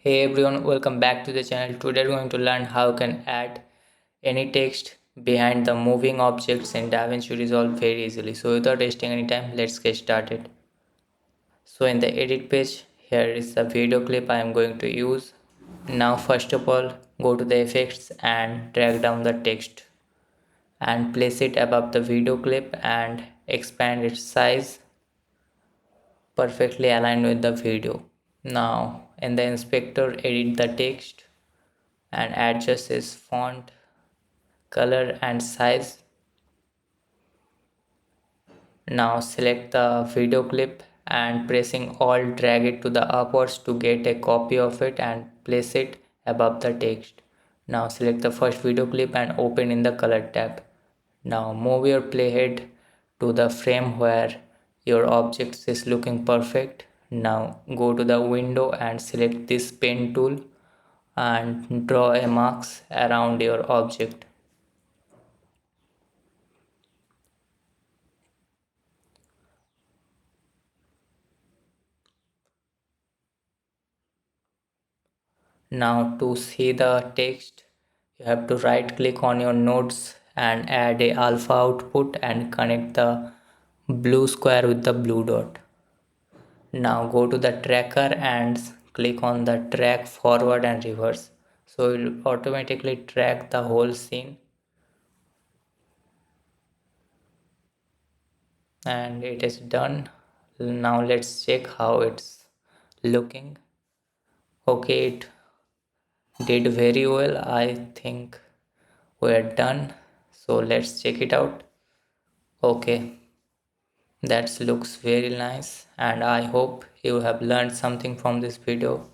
Hey everyone, welcome back to the channel. Today we're going to learn how you can add any text behind the moving objects in DaVinci Resolve very easily. So without wasting any time, let's get started. So in the edit page, here is the video clip I am going to use. Now first of all, go to the effects and drag down the text and place it above the video clip and expand its size perfectly aligned with the video. Now in the inspector, edit the text and adjust its font, color and size. Now select the video clip and pressing Alt drag it to the upwards to get a copy of it and place it above the text. Now select the first video clip and open in the color tab. Now move your playhead to the frame where your object is looking perfect. Now go to the window and select this pen tool and draw a marks around your object. Now to see the text, you have to right click on your nodes and add a alpha output and connect the blue square with the blue dot. Now go to the tracker and click on the track forward and reverse. So it will automatically track the whole scene and it is done. Now let's check how it's looking. Okay, it did very well. I think we're done. So let's check it out. Okay, that looks very nice and I hope you have learned something from this video.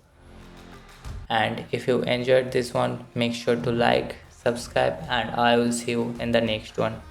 And if you enjoyed this one, make sure to like, subscribe and I will see you in the next one.